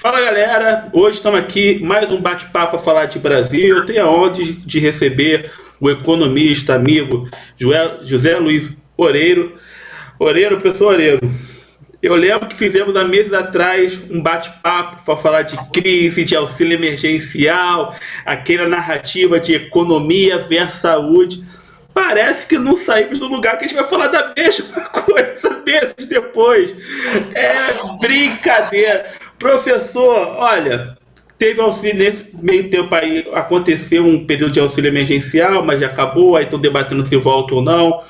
Fala galera, hoje estamos aqui mais um bate-papo para falar de Brasil. Eu tenho a honra de receber o economista amigo José Luiz Oreiro. Oreiro, professor Oreiro, eu lembro que fizemos há meses atrás um bate-papo para falar de crise, de auxílio emergencial, aquela narrativa de economia versus saúde. Parece que não saímos do lugar que a gente vai falar da mesma coisa meses depois. É brincadeira. Professor, olha, teve auxílio nesse meio tempo aí, aconteceu um período de auxílio emergencial, mas já acabou, aí estão debatendo se volta ou não.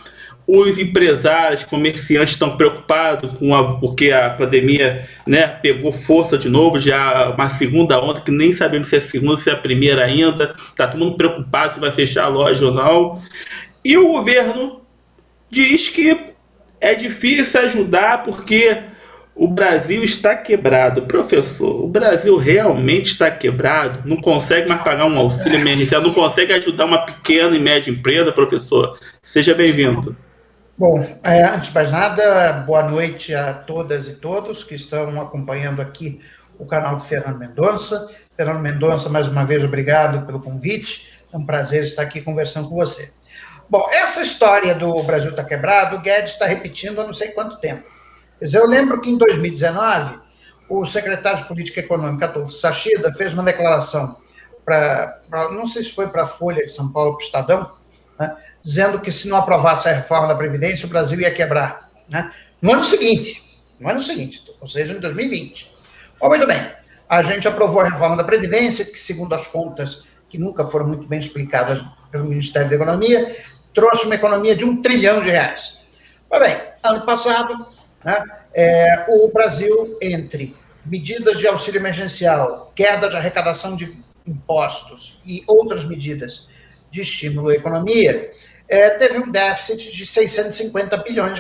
Os empresários, comerciantes estão preocupados porque a pandemia, né, pegou força de novo, já uma segunda onda, que nem sabemos se é a segunda, se é a primeira ainda. Está todo mundo preocupado se vai fechar a loja ou não. E o governo diz que é difícil ajudar porque o Brasil está quebrado. Professor, o Brasil realmente está quebrado? Não consegue mais pagar um auxílio emergencial? Não consegue ajudar uma pequena e média empresa, professor? Seja bem-vindo. Bom, antes de mais nada, boa noite a todas e todos que estão acompanhando aqui o canal do Fernando Mendonça. Fernando Mendonça, mais uma vez, obrigado pelo convite. É um prazer estar aqui conversando com você. Bom, essa história do Brasil está quebrado, o Guedes está repetindo há não sei quanto tempo. Quer dizer, eu lembro que em 2019, o secretário de Política Econômica, Adolfo Sachida, fez uma declaração não sei se foi para a Folha de São Paulo, para o Estadão, né, dizendo que se não aprovasse a reforma da Previdência, o Brasil ia quebrar. Né? No ano seguinte, ou seja, em 2020. Bom, muito bem, a gente aprovou a reforma da Previdência, que, segundo as contas, que nunca foram muito bem explicadas pelo Ministério da Economia, trouxe uma economia de R$1 trilhão. Mas bem, ano passado, né, o Brasil, entre medidas de auxílio emergencial, queda de arrecadação de impostos e outras medidas de estímulo à economia, teve um déficit de R$650 bilhões,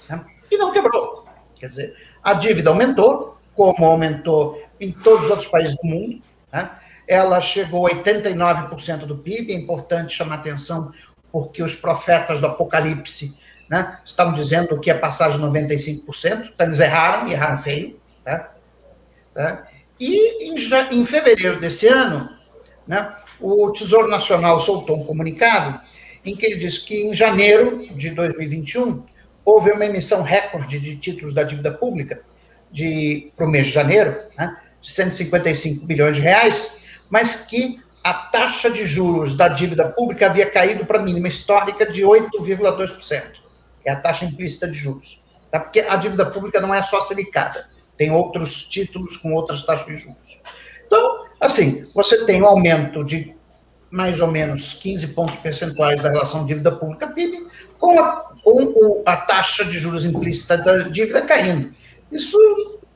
né, e não quebrou. Quer dizer, a dívida aumentou, como aumentou em todos os outros países do mundo, né, ela chegou a 89% do PIB, é importante chamar atenção porque os profetas do Apocalipse, né, estavam dizendo que ia passar de 95%, então eles erraram feio. Tá? E em fevereiro desse ano, né, o Tesouro Nacional soltou um comunicado em que ele diz que em janeiro de 2021 houve uma emissão recorde de títulos da dívida pública para o mês de janeiro, né, de R$155 bilhões, mas que a taxa de juros da dívida pública havia caído para a mínima histórica de 8,2%, que é a taxa implícita de juros. Tá? Porque a dívida pública não é só silicada, tem outros títulos com outras taxas de juros. Então, assim, você tem um aumento de mais ou menos 15 pontos percentuais da relação dívida pública-PIB, com a taxa de juros implícita da dívida caindo. Isso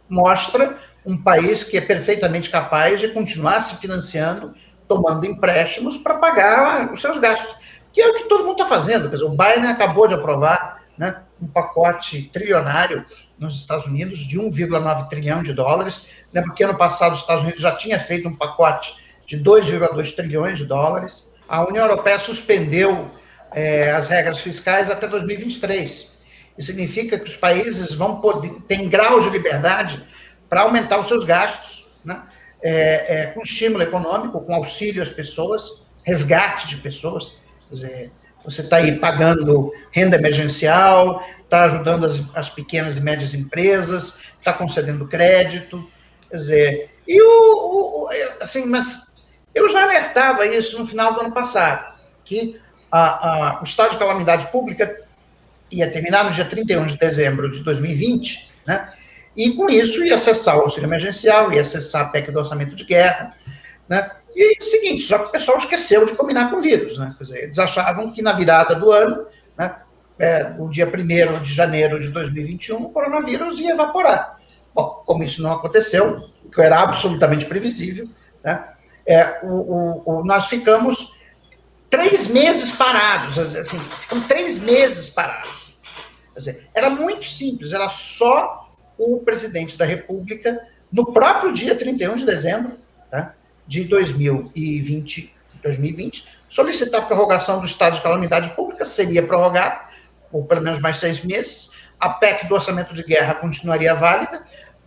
mostra um país que é perfeitamente capaz de continuar se financiando, tomando empréstimos para pagar os seus gastos, que é o que todo mundo está fazendo. Quer dizer, o Biden acabou de aprovar, né, um pacote trilionário nos Estados Unidos de 1,9 trilhão de dólares, né, porque ano passado os Estados Unidos já tinha feito um pacote de 2,2 trilhões de dólares. A União Europeia suspendeu as regras fiscais até 2023. Isso significa que os países vão poder, têm graus de liberdade para aumentar os seus gastos, né, com estímulo econômico, com auxílio às pessoas, resgate de pessoas. Quer dizer, você está aí pagando renda emergencial, está ajudando as pequenas e médias empresas, está concedendo crédito. Quer dizer, assim, mas eu já alertava isso no final do ano passado, que o estado de calamidade pública ia terminar no dia 31 de dezembro de 2020, né? E com isso ia cessar o auxílio emergencial, ia cessar a PEC do orçamento de guerra, né? E é o seguinte, só que o pessoal esqueceu de combinar com o vírus, né? Quer dizer, eles achavam que na virada do ano, né, no dia 1º de janeiro de 2021, o coronavírus ia evaporar. Bom, como isso não aconteceu, que era absolutamente previsível, né, nós ficamos 3 meses parados, assim, ficamos 3 meses parados. Quer dizer, era muito simples, era só o presidente da República, no próprio dia 31 de dezembro, tá, de 2020, solicitar a prorrogação do estado de calamidade pública, seria prorrogado por pelo menos mais 6 meses, a PEC do orçamento de guerra continuaria válida,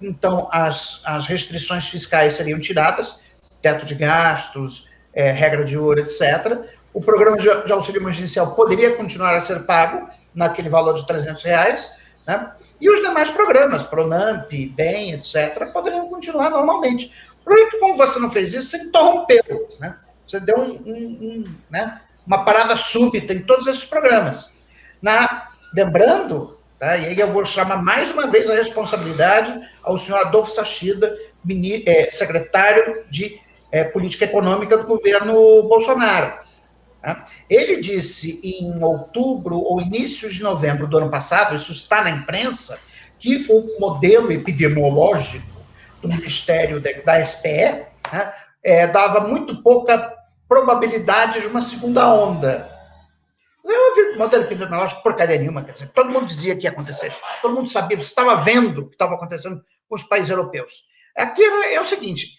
então as restrições fiscais seriam tiradas, teto de gastos, regra de ouro, etc. O programa de auxílio emergencial poderia continuar a ser pago naquele valor de R$300, né? E os demais programas, Pronamp, BEM, etc., poderiam continuar normalmente. O problema é que, como você não fez isso, você interrompeu, né? Você deu né, uma parada súbita em todos esses programas. Lembrando, tá, e aí eu vou chamar mais uma vez a responsabilidade ao senhor Adolfo Sachida, secretário de Política Econômica do governo Bolsonaro. Tá? Ele disse em outubro ou início de novembro do ano passado, isso está na imprensa, que o modelo epidemiológico do Ministério da SPE, né, dava muito pouca probabilidade de uma segunda onda. Eu ouvi modelo epidemiológico porcaria nenhuma, quer dizer, todo mundo dizia que ia acontecer, todo mundo sabia, você estava vendo o que estava acontecendo com os países europeus. Aqui é o seguinte,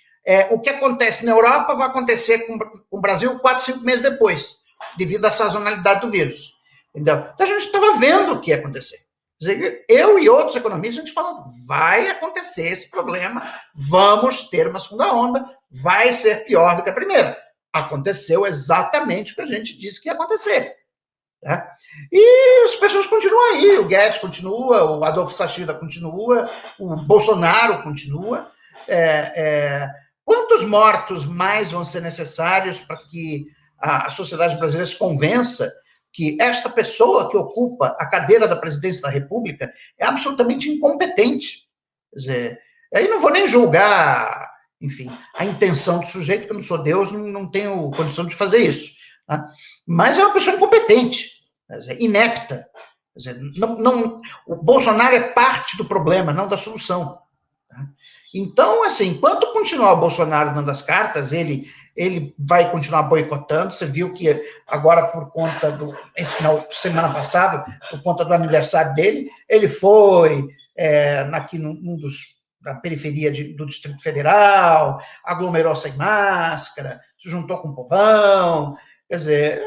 o que acontece na Europa vai acontecer com o Brasil 4, 5 meses depois, devido à sazonalidade do vírus. Entendeu? Então a gente estava vendo o que ia acontecer. Quer dizer, eu e outros economistas, a gente falando, vai acontecer esse problema, vamos ter uma segunda onda, vai ser pior do que a primeira. Aconteceu exatamente o que a gente disse que ia acontecer. Tá? E as pessoas continuam aí, o Guedes continua, o Adolfo Sachida continua, o Bolsonaro continua. Quantos mortos mais vão ser necessários para que a sociedade brasileira se convença que esta pessoa que ocupa a cadeira da presidência da República é absolutamente incompetente? Quer dizer, aí não vou nem julgar, enfim, a intenção do sujeito, porque eu não sou Deus, não tenho condição de fazer isso. Tá? Mas é uma pessoa incompetente, inepta. Quer dizer, o Bolsonaro é parte do problema, não da solução. Tá? Então, assim, enquanto continuar o Bolsonaro dando as cartas, ele vai continuar boicotando. Você viu que agora, por conta esse final de semana passado, por conta do aniversário dele, ele foi aqui na periferia do Distrito Federal, aglomerou sem máscara, se juntou com o povão. Quer dizer,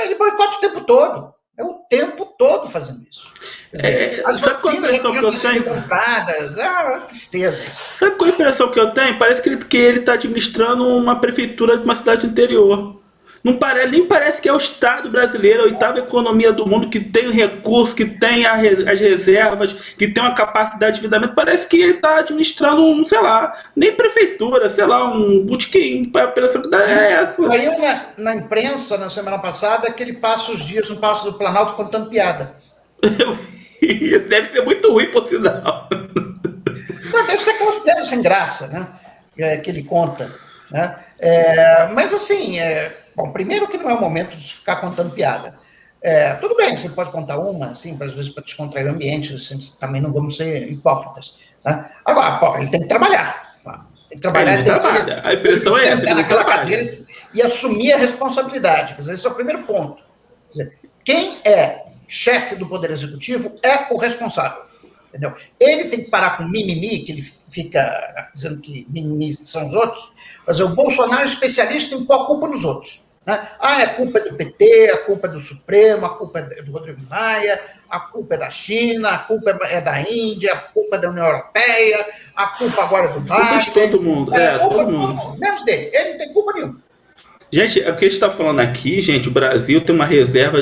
ele boicota o tempo todo. É o tempo todo fazendo isso. Quer dizer, as vacinas já podiam ter sido compradas. É uma tristeza isso. Sabe qual é a impressão que eu tenho? Parece que ele está administrando uma prefeitura de uma cidade interior. Nem parece que é o Estado brasileiro, a oitava economia do mundo, que tem o recurso, que tem as reservas, que tem uma capacidade de endividamento. Parece que ele está administrando sei lá, nem prefeitura, sei lá, um botequim. A impressão que dá é essa. Saiu na imprensa, na semana passada, que ele passa os dias no Palácio do Planalto contando piada. Deve ser muito ruim, por sinal. Não, deve ser aquelas piadas sem graça, né? Que ele conta. Né? Mas assim, bom, primeiro que não é o momento de ficar contando piada. Tudo bem, você pode contar uma, assim, às vezes para descontrair o ambiente, assim, também não vamos ser hipócritas. Tá? Agora, ele tem que trabalhar. Tá? Tem que trabalhar, ele tem que a impressão é sentar naquela cadeira e assumir a responsabilidade. Quer dizer, esse é o primeiro ponto. Quer dizer, quem é chefe do Poder Executivo é o responsável. Entendeu? Ele tem que parar com mimimi, que ele fica dizendo que mimimi são os outros, mas o Bolsonaro é especialista em pôr a culpa nos outros. Né? A culpa é do PT, a culpa é do Supremo, a culpa é do Rodrigo Maia, a culpa é da China, a culpa é da Índia, a culpa é da União Europeia, a culpa agora é do Biden. Culpa de todo mundo. Todo mundo. Menos dele, ele não tem culpa nenhuma. Gente, o que a gente está falando aqui, gente, o Brasil tem uma reserva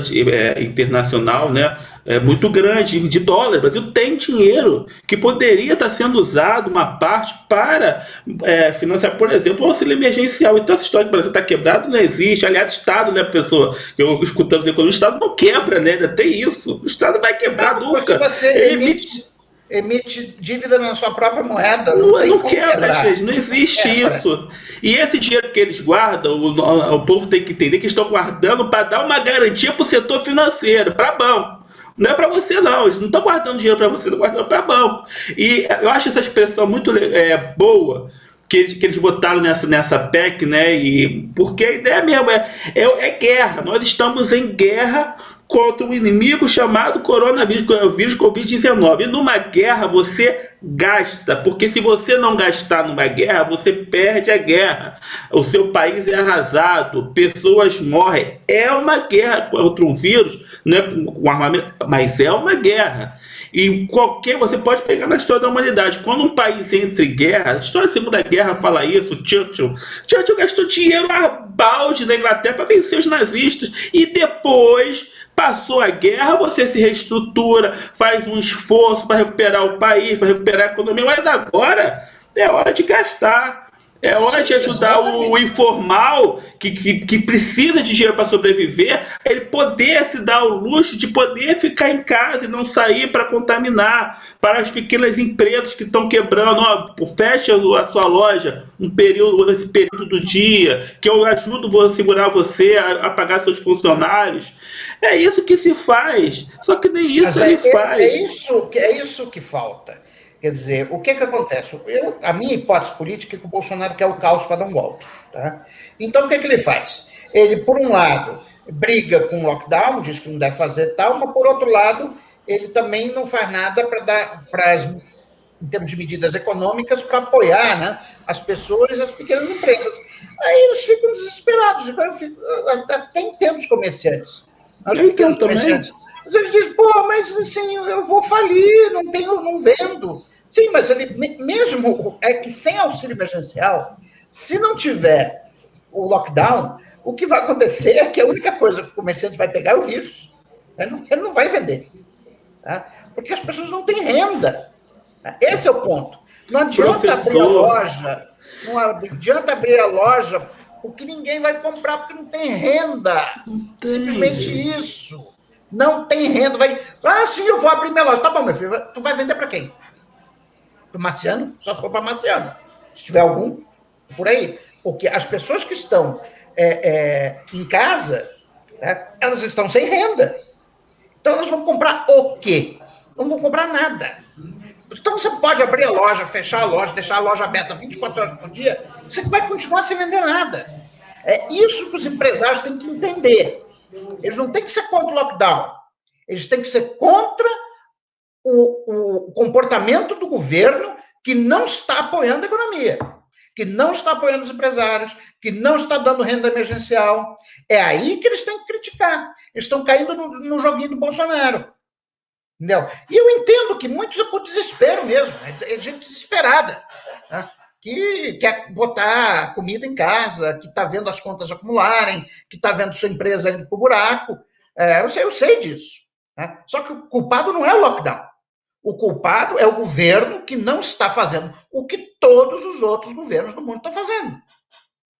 internacional, né, muito grande de dólar. O Brasil tem dinheiro que poderia estar sendo usado, uma parte, para financiar, por exemplo, o auxílio emergencial. Então, essa história que o Brasil está quebrado não existe. Aliás, o Estado, né, pessoa, eu escutando os economistas, o Estado não quebra, né, tem isso. O Estado vai quebrar nunca. Você emite dívida na sua própria moeda. Não quebra, gente, não existe isso. E esse dinheiro que eles guardam, o povo tem que entender que estão guardando para dar uma garantia para o setor financeiro, para banco. Não é para você, não. Eles não estão guardando dinheiro para você, estão guardando para banco. E eu acho essa expressão muito boa, que eles botaram nessa PEC, né? Porque a ideia mesmo é guerra. Nós estamos em guerra contra um inimigo chamado coronavírus, vírus Covid-19. E numa guerra você gasta, porque se você não gastar numa guerra, você perde a guerra. O seu país é arrasado, pessoas morrem. É uma guerra contra um vírus, não é com armamento, mas é uma guerra. E você pode pegar na história da humanidade. Quando um país entra em guerra, a história da Segunda Guerra fala isso, Churchill gastou dinheiro a balde na Inglaterra para vencer os nazistas. E depois, passou a guerra, você se reestrutura, faz um esforço para recuperar o país, para recuperar a economia. Mas agora é hora de gastar. É hora de ajudar o informal que precisa de dinheiro para sobreviver, ele poder se dar o luxo de poder ficar em casa e não sair para contaminar. Para as pequenas empresas que estão quebrando, ó, fecha a sua loja esse período do dia, que eu ajudo a segurar você a pagar seus funcionários. É isso que se faz. Só que nem isso ele faz. É isso que falta. Quer dizer, o que acontece? A minha hipótese política é que o Bolsonaro quer o caos para dar um golpe. Tá? Então, o que ele faz? Ele, por um lado, briga com o lockdown, diz que não deve fazer tal, mas, por outro lado, ele também não faz nada em termos de medidas econômicas, para apoiar, né, as pessoas e as pequenas empresas. Aí eles ficam desesperados. Até entendo os comerciantes. Os pequenos comerciantes. Ele diz, mas assim, eu vou falir, não vendo. Sim, mas ele mesmo é que sem auxílio emergencial, se não tiver o lockdown, o que vai acontecer é que a única coisa que o comerciante vai pegar é o vírus. Ele não vai vender. Tá? Porque as pessoas não têm renda. Esse é o ponto. Não adianta abrir a loja, porque ninguém vai comprar, porque não tem renda. Simplesmente isso. Não tem renda. Sim, eu vou abrir minha loja. Tá bom, meu filho. Tu vai vender para quem? Para o marciano? Só se for para marciano. Se tiver algum, por aí. Porque as pessoas que estão em casa, né, elas estão sem renda. Então, elas vão comprar o quê? Não vão comprar nada. Então, você pode abrir a loja, fechar a loja, deixar a loja aberta 24 horas por dia, você vai continuar sem vender nada. É isso que os empresários têm que entender. Eles não têm que ser contra o lockdown. Eles têm que ser contra o comportamento do governo que não está apoiando a economia, que não está apoiando os empresários, que não está dando renda emergencial. É aí que eles têm que criticar. Eles estão caindo no joguinho do Bolsonaro. Entendeu? E eu entendo que muitos é por desespero mesmo. É gente desesperada. Né? Que quer botar comida em casa, que está vendo as contas acumularem, que está vendo sua empresa indo para o buraco. Eu sei disso. Né? Só que o culpado não é o lockdown. O culpado é o governo que não está fazendo o que todos os outros governos do mundo estão fazendo.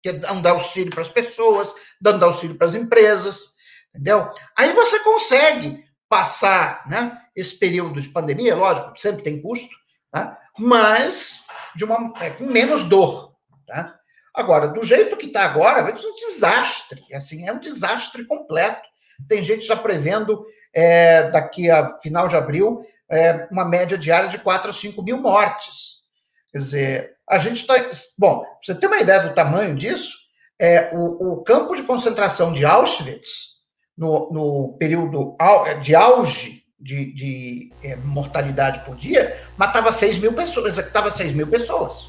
Que é dando auxílio para as pessoas, dando auxílio para as empresas. Entendeu? Aí você consegue passar, né, esse período de pandemia, lógico, sempre tem custo, né, mas com menos dor. Tá? Agora, do jeito que está agora, vai ser um desastre. Assim, é um desastre completo. Tem gente já prevendo, daqui a final de abril, uma média diária de 4 a 5 mil mortes. Quer dizer, a gente está... Bom, pra você ter uma ideia do tamanho disso, o campo de concentração de Auschwitz, no período de auge de mortalidade por dia, matava 6 mil pessoas, executava 6 mil pessoas.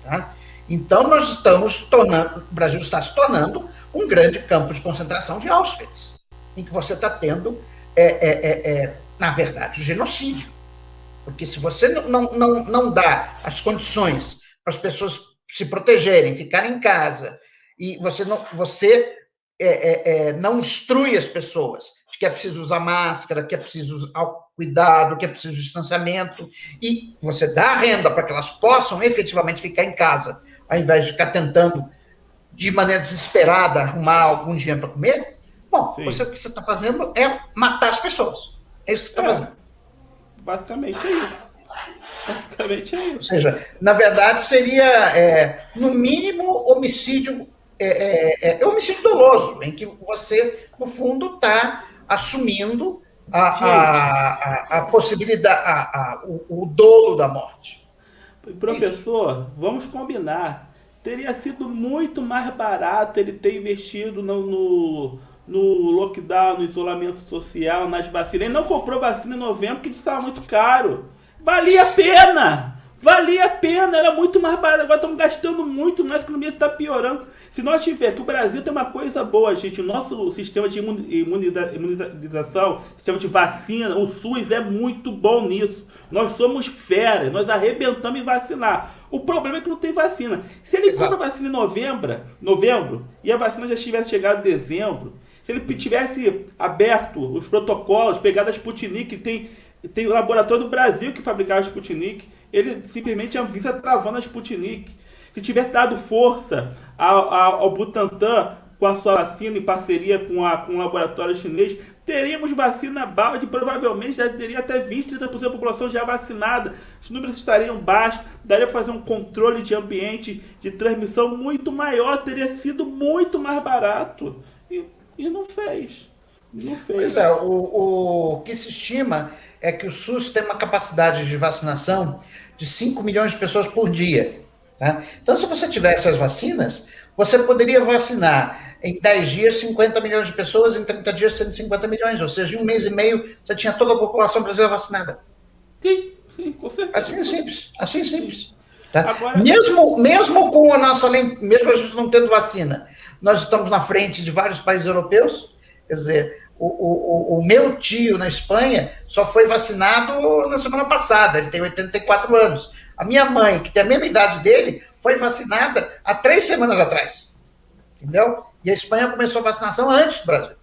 Tá? Então, o Brasil está se tornando um grande campo de concentração de Auschwitz, em que você está tendo, na verdade, genocídio. Porque se você não dá as condições para as pessoas se protegerem, ficarem em casa, e você não instrui as pessoas de que é preciso usar máscara, que é preciso cuidado, que é preciso distanciamento, e você dá a renda para que elas possam efetivamente ficar em casa, ao invés de ficar tentando, de maneira desesperada, arrumar algum dinheiro para comer, bom, o que você está fazendo é matar as pessoas. É isso que você está fazendo. Basicamente é isso. Ou seja, na verdade, seria, no mínimo, homicídio homicídio doloso, em que você, no fundo, está assumindo a possibilidade, o dolo da morte. Professor, vamos combinar. Teria sido muito mais barato ele ter investido no lockdown, no isolamento social, nas vacinas. Ele não comprou vacina em novembro porque estava muito caro. Valia a pena! Valia a pena, era muito mais barato. Agora estamos gastando muito, nossa economia está piorando. Se nós tiver, que o Brasil tem uma coisa boa, gente, o nosso sistema de imunização, sistema de vacina, o SUS é muito bom nisso. Nós somos fera, nós arrebentamos em vacinar. O problema é que não tem vacina. Se ele compra a vacina em novembro, e a vacina já tivesse chegado em dezembro, se ele tivesse aberto os protocolos, pegado a Sputnik, tem o laboratório do Brasil que fabricava a Sputnik, ele simplesmente avisa travando a Sputnik. Se tivesse dado força ao Butantan com a sua vacina em parceria com o laboratório chinês, teríamos vacina balde, provavelmente já teria até 20, 30% da população já vacinada. Os números estariam baixos, daria para fazer um controle de ambiente de transmissão muito maior, teria sido muito mais barato. E não fez. Não fez. Pois é, o que se estima é que o SUS tem uma capacidade de vacinação de 5 milhões de pessoas por dia. Tá? Então, se você tivesse as vacinas, você poderia vacinar em 10 dias 50 milhões de pessoas, em 30 dias 150 milhões, ou seja, em um mês e meio você tinha toda a população brasileira vacinada. Sim, com certeza. Assim simples. Tá? Agora... Mesmo com a nossa lei, mesmo a gente não tendo vacina, nós estamos na frente de vários países europeus, quer dizer, o meu tio na Espanha só foi vacinado na semana passada, ele tem 84 anos. A minha mãe, que tem a mesma idade dele, foi vacinada há 3 semanas atrás. Entendeu? E a Espanha começou a vacinação antes do Brasil.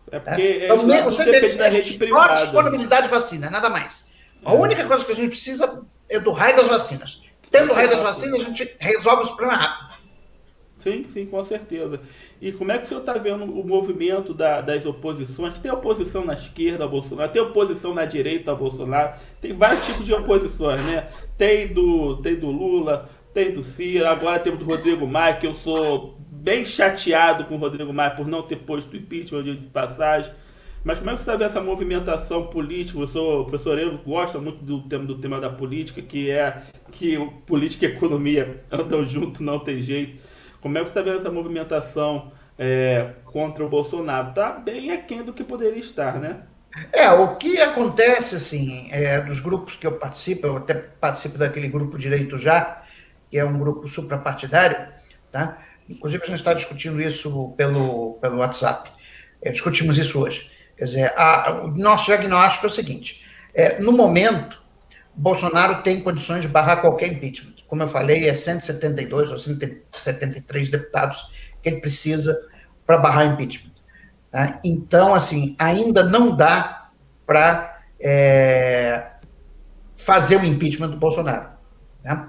Porque então, você depende da rede privada. Só disponibilidade de vacina, nada mais. A única coisa que a gente precisa é do raio das vacinas. Tendo o raio das vacinas, a gente resolve os problemas rápido. Sim, com certeza. E como é que o senhor está vendo o movimento das oposições? Tem oposição na esquerda ao Bolsonaro, tem oposição na direita ao Bolsonaro, tem vários tipos de oposições, né? Tem do Lula, tem do Ciro, agora temos do Rodrigo Maia, que eu sou bem chateado com o Rodrigo Maia por não ter posto impeachment de passagem. Mas como é que você está vendo essa movimentação política? O professor Eiro gosta muito do tema da política, que política e economia andam junto, não tem jeito. Como é que você está vendo essa movimentação contra o Bolsonaro? Está bem aquém do que poderia estar, né? O que acontece, assim, dos grupos que eu até participo daquele grupo Direito Já, que é um grupo suprapartidário, tá? Inclusive a gente está discutindo isso pelo WhatsApp. Discutimos isso hoje. Quer dizer, o nosso diagnóstico é o seguinte, no momento, Bolsonaro tem condições de barrar qualquer impeachment. Como eu falei, 172 ou 173 deputados que ele precisa para barrar impeachment. Tá? Então, assim, ainda não dá para fazer o impeachment do Bolsonaro. Tá?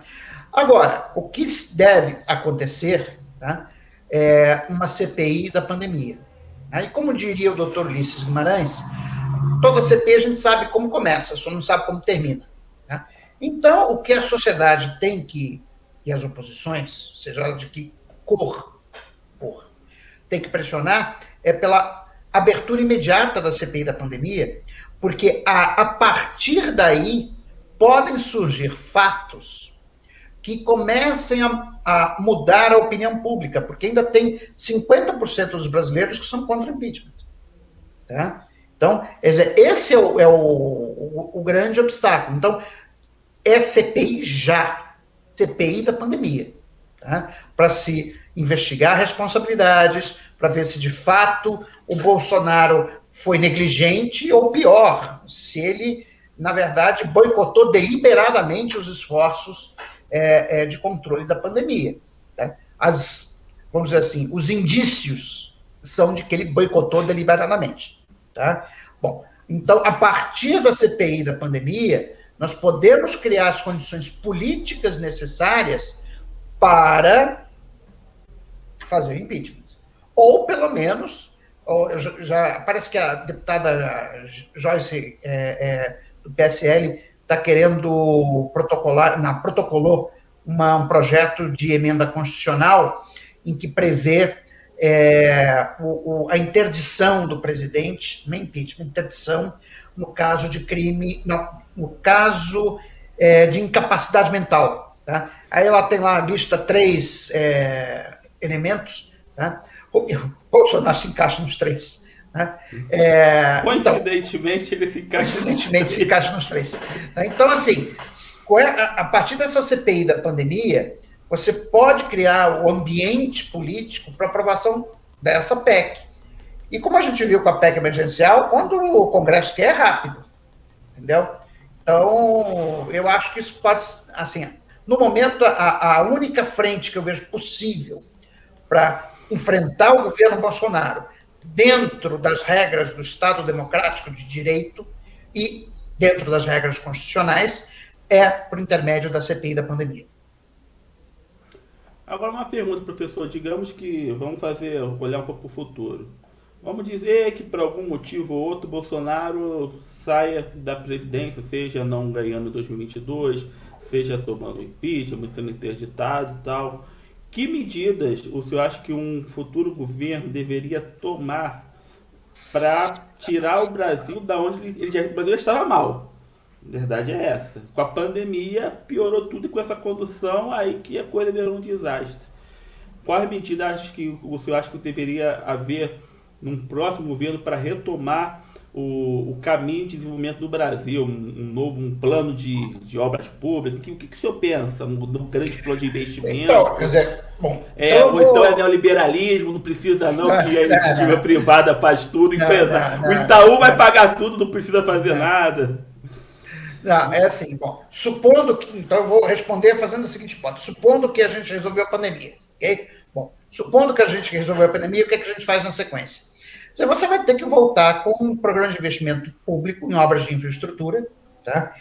Agora, o que deve acontecer, tá, é uma CPI da pandemia. Tá? E como diria o doutor Ulisses Guimarães, toda CPI a gente sabe como começa, só não sabe como termina. Tá? Então, o que a sociedade tem que, e as oposições, seja ela de que cor for, tem que pressionar é pela abertura imediata da CPI da pandemia, porque a partir daí podem surgir fatos que comecem a mudar a opinião pública, porque ainda tem 50% dos brasileiros que são contra o impeachment. Tá? Então, esse é o grande obstáculo. Então, CPI já, CPI da pandemia, tá? Para se investigar responsabilidades, para ver se de fato o Bolsonaro foi negligente ou pior, se ele, na verdade, boicotou deliberadamente os esforços de controle da pandemia. Tá? Vamos dizer assim, os indícios são de que ele boicotou deliberadamente. Tá? Bom, então, a partir da CPI da pandemia, nós podemos criar as condições políticas necessárias para fazer o impeachment. Ou, pelo menos, já parece que a deputada Joyce, do PSL, está querendo protocolou um projeto de emenda constitucional em que prevê a interdição do presidente, não é impeachment, interdição no caso de crime, no caso de incapacidade mental. Tá? Aí ela tem lá a lista 3 elementos, tá? O Bolsonaro se encaixa nos 3. Né? Coincidentemente, ele se encaixa nos três. Então, assim, a partir dessa CPI da pandemia, você pode criar o ambiente político para aprovação dessa PEC. E como a gente viu com a PEC emergencial, quando o Congresso quer, é rápido. Entendeu? Então, eu acho que isso pode, assim, no momento, a única frente que eu vejo possível para enfrentar o governo Bolsonaro dentro das regras do Estado Democrático de Direito e dentro das regras constitucionais é por intermédio da CPI da pandemia. Agora uma pergunta, professor. Digamos que vamos olhar um pouco para o futuro. Vamos dizer que por algum motivo ou outro Bolsonaro saia da presidência, seja não ganhando em 2022, seja tomando impeachment, sendo interditado e tal. Que medidas o senhor acha que um futuro governo deveria tomar para tirar o Brasil da onde o Brasil já estava mal? A verdade é essa. Com a pandemia piorou tudo, e com essa condução aí que a coisa virou um desastre. Quais medidas que o senhor acha que deveria haver num próximo governo para retomar o caminho de desenvolvimento do Brasil, um plano de obras públicas? O que o senhor pensa num grande plano de investimento? Então, quer dizer, bom... Então é neoliberalismo, não precisa não, que a iniciativa privada faz tudo, o Itaú vai pagar tudo, não precisa fazer nada. Não, é assim, bom, supondo que, então eu vou responder fazendo a seguinte hipótese, supondo que a gente resolveu a pandemia, ok? Bom, supondo que a gente resolveu a pandemia, o que a gente faz na sequência? Você vai ter que voltar com um programa de investimento público em obras de infraestrutura, tá?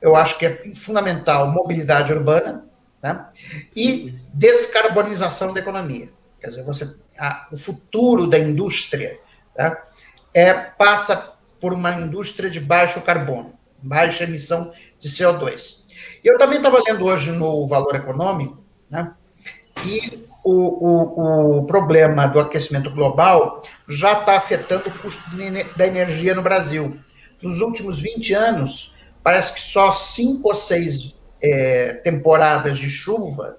Eu acho que é fundamental mobilidade urbana, tá? E descarbonização da economia. Quer dizer, o futuro da indústria, tá? Passa por uma indústria de baixo carbono, baixa emissão de CO2. Eu também estava lendo hoje no Valor Econômico, né, que o problema do aquecimento global já está afetando o custo da energia no Brasil. Nos últimos 20 anos, parece que só 5 ou 6 temporadas de chuva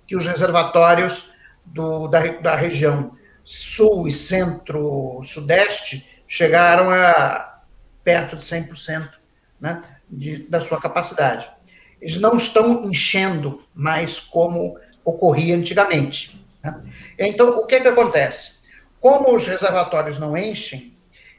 que os reservatórios da região sul e centro-sudeste chegaram a perto de 100%, né, da sua capacidade. Eles não estão enchendo mais como ocorria antigamente. Né? Então, o que acontece? Como os reservatórios não enchem,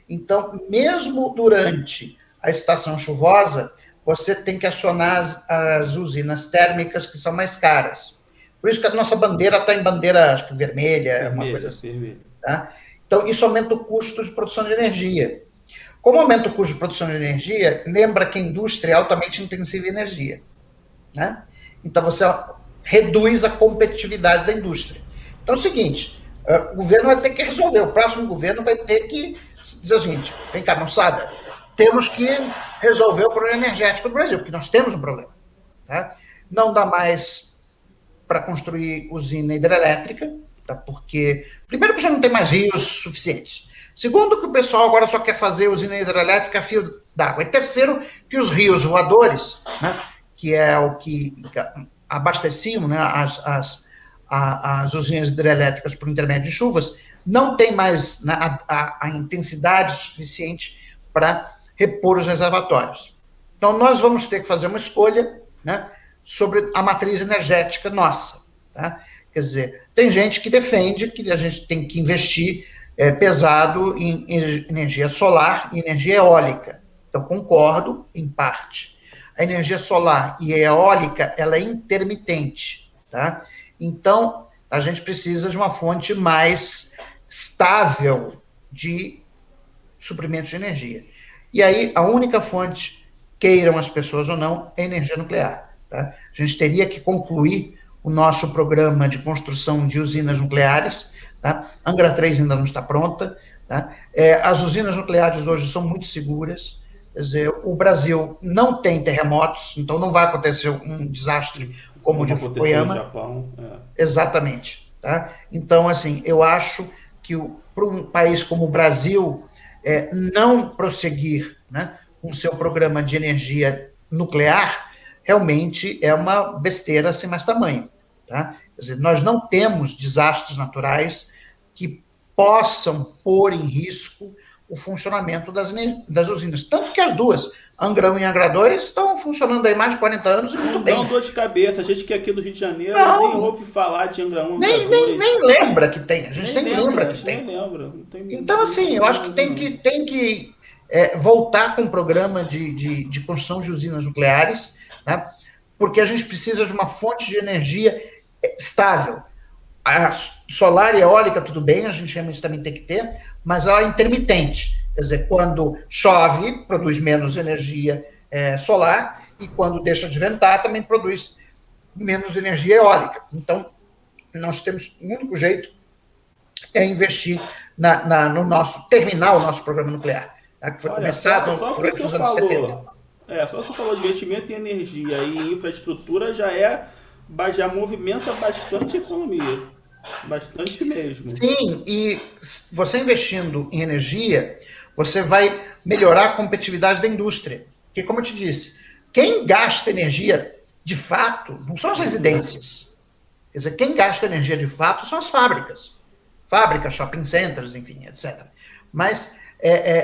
então, mesmo durante a estação chuvosa, você tem que acionar as usinas térmicas, que são mais caras. Por isso que a nossa bandeira está em bandeira, acho que vermelha, uma coisa assim. Tá? Então, isso aumenta o custo de produção de energia. Como aumenta o custo de produção de energia, lembra que a indústria é altamente intensiva em energia. Né? Então, você reduz a competitividade da indústria. Então, é o seguinte, o governo vai ter que resolver, o próximo governo vai ter que dizer o seguinte, vem cá, moçada, temos que resolver o problema energético do Brasil, porque nós temos um problema. Tá? Não dá mais para construir usina hidrelétrica, tá? Porque, primeiro, que já não tem mais rios suficientes. Segundo, que o pessoal agora só quer fazer usina hidrelétrica a fio d'água. E terceiro, que os rios voadores, né, que é o que abasteciam, né, as usinas hidrelétricas por intermédio de chuvas, não tem mais, né, a intensidade suficiente para repor os reservatórios. Então, nós vamos ter que fazer uma escolha, né, sobre a matriz energética nossa. Tá? Quer dizer, tem gente que defende que a gente tem que investir pesado em energia solar e energia eólica. Então, concordo em parte. A energia solar e a eólica, ela é intermitente. Tá? Então, a gente precisa de uma fonte mais estável de suprimento de energia. E aí, a única fonte, queiram as pessoas ou não, é a energia nuclear. Tá? A gente teria que concluir o nosso programa de construção de usinas nucleares. Tá? Angra 3 ainda não está pronta. Tá? As usinas nucleares hoje são muito seguras. Quer dizer, o Brasil não tem terremotos, então não vai acontecer um desastre como o de Fukuyama. No Japão, Exatamente. Tá? Então, assim, eu acho que para um país como o Brasil não prosseguir, né, com o seu programa de energia nuclear, realmente é uma besteira sem mais tamanho. Tá? Quer dizer, nós não temos desastres naturais que possam pôr em risco o funcionamento das usinas. Tanto que as duas, Angra 1 e Angra 2, estão funcionando aí mais de 40 anos e muito Não dá bem. dor de cabeça. A gente que é aqui do Rio de Janeiro nem Não, ouve falar de Angra 1, Angra nem 2. lembra que tem, a gente Nem nem lembra lembra, a que gente nem tem. lembra. Não Então, assim, eu tem acho que nada, não. tem que voltar com um programa de construção de usinas nucleares, né? Porque a gente precisa de uma fonte de energia estável. A solar e eólica, tudo bem, a gente realmente também tem que ter, mas ela é intermitente. Quer dizer, quando chove, produz menos energia solar, e quando deixa de ventar, também produz menos energia eólica. Então, nós temos, o único jeito é investir no nosso, terminar o nosso programa nuclear, né, que foi Olha, só, começado só que o durante senhor os anos 70. falou. Só o senhor falou de investimento em energia e em infraestrutura já movimenta bastante economia. Bastante mesmo. Sim, e você investindo em energia, você vai melhorar a competitividade da indústria. Porque, como eu te disse, quem gasta energia de fato não são as residências. Quer dizer, quem gasta energia de fato são as fábricas. Fábricas, shopping centers, enfim, etc. Mas,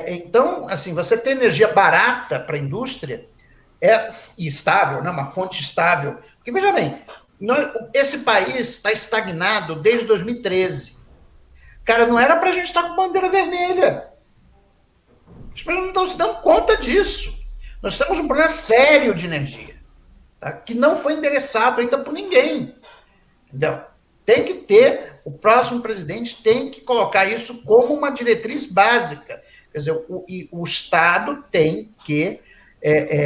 então, assim, você ter energia barata para a indústria e estável, né, uma fonte estável. Porque, veja bem, esse país está estagnado desde 2013. Cara, não era para a gente estar com bandeira vermelha. As pessoas não estão se dando conta disso. Nós temos um problema sério de energia, tá, que não foi endereçado ainda por ninguém. Entendeu? Tem que ter, o próximo presidente tem que colocar isso como uma diretriz básica. Quer dizer, o Estado tem que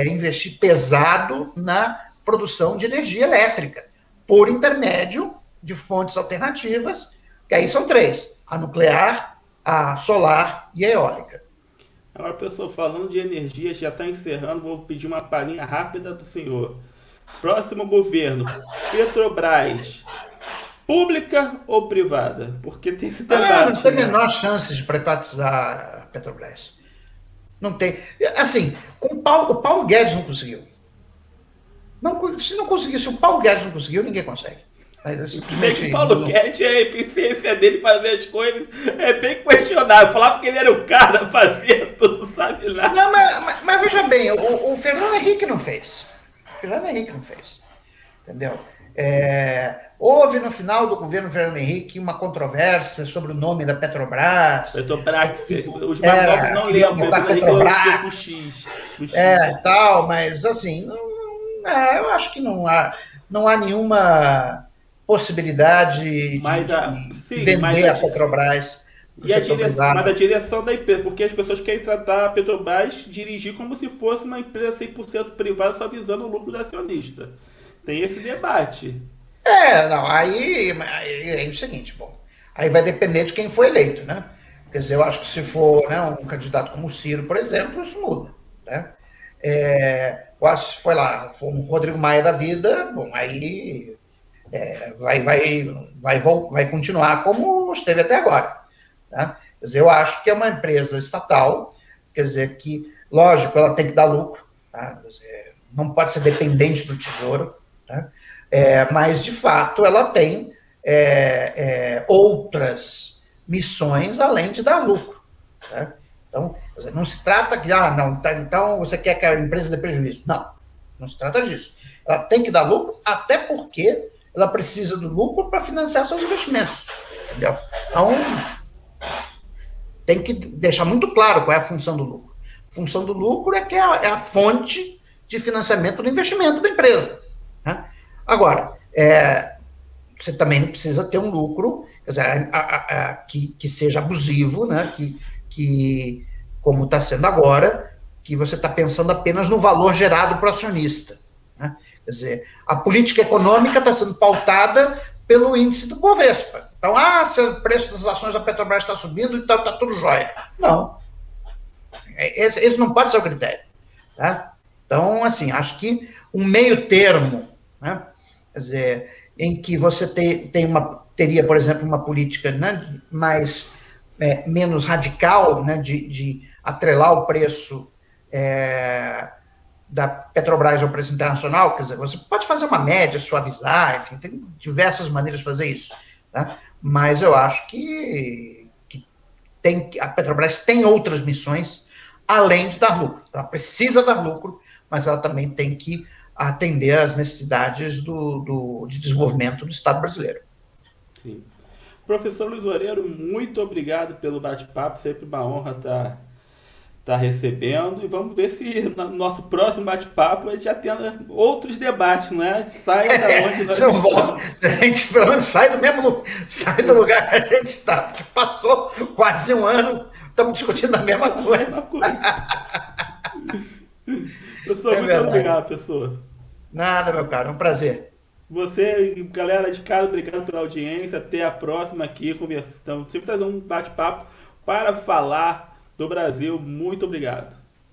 investir pesado na produção de energia elétrica, por intermédio de fontes alternativas, que aí são três: a nuclear, a solar e a eólica. Agora, pessoal, falando de energia, já está encerrando, vou pedir uma palhinha rápida do senhor. Próximo governo, Petrobras, pública ou privada? Porque tem esse Não debate, tem a né? menor chance de privatizar a Petrobras. Não tem. Assim, o Paulo Guedes não conseguiu. Não, se não conseguir, se o Paulo Guedes não conseguiu, ninguém consegue. Bem que o Simplesmente Paulo não. Guedes, a eficiência dele fazer as coisas é bem questionável. Falava que ele era o cara, fazia tudo, sabe lá. Não, mas veja bem, o Fernando Henrique não fez. O Fernando Henrique não fez. Entendeu? Houve no final do governo Fernando Henrique uma controvérsia sobre o nome da Petrobras. Petrobras, os mais novos não lembram, Botar Fernando Henrique lançou com Petrobras, X. Com X. tal, mas assim, eu acho que não há nenhuma possibilidade Mas de sim, vender a Petrobras para o e a setor direção, mas privado. a direção da empresa, porque as pessoas querem tratar a Petrobras, dirigir como se fosse uma empresa 100% privada, só visando o lucro do acionista. Tem esse debate. Não, aí é o seguinte, bom, aí vai depender de quem foi eleito, né? Quer dizer, eu acho que se for, né, um candidato como o Ciro, por exemplo, isso muda, né? Eu acho que se for um Rodrigo Maia da vida, bom, aí vai continuar como esteve até agora, tá? Quer dizer, eu acho que é uma empresa estatal, quer dizer, que, lógico, ela tem que dar lucro, tá? Quer dizer, não pode ser dependente do Tesouro, tá? Mas, de fato, ela tem outras missões além de dar lucro, tá? Então, quer dizer, não se trata que, não, então você quer que a empresa dê prejuízo. Não se trata disso. Ela tem que dar lucro, até porque ela precisa do lucro para financiar seus investimentos. Entendeu? Então, tem que deixar muito claro qual é a função do lucro. A função do lucro é que é a fonte de financiamento do investimento da empresa, né? Agora, você também não precisa ter um lucro, quer dizer, que seja abusivo, né? Que como está sendo agora, que você está pensando apenas no valor gerado para o acionista, né? Quer dizer, a política econômica está sendo pautada pelo índice do Bovespa. Então, se o preço das ações da Petrobras está subindo, então está tudo jóia. Não. Esse não pode ser o critério, tá? Então, assim, acho que um meio termo, né? Quer dizer, em que você teria, por exemplo, uma política, né, menos radical, né, de atrelar o preço da Petrobras ao preço internacional. Quer dizer, você pode fazer uma média, suavizar, enfim, tem diversas maneiras de fazer isso, tá? Mas eu acho que a Petrobras tem outras missões, além de dar lucro. Ela precisa dar lucro, mas ela também tem que atender às necessidades de desenvolvimento do Estado brasileiro. Sim. Professor Luiz Loureiro, muito obrigado pelo bate-papo, sempre uma honra estar recebendo, e vamos ver se no nosso próximo bate-papo a gente já tenha outros debates, não é? Saia da onde nós estamos. A gente pelo menos sai do lugar que a gente está, porque passou quase um ano, estamos discutindo a mesma coisa. Professor, muito obrigado, professor. Nada, meu caro, é um prazer. Você, galera de casa, obrigado pela audiência. Até a próxima aqui, conversando. Sempre trazendo um bate-papo para falar do Brasil. Muito obrigado.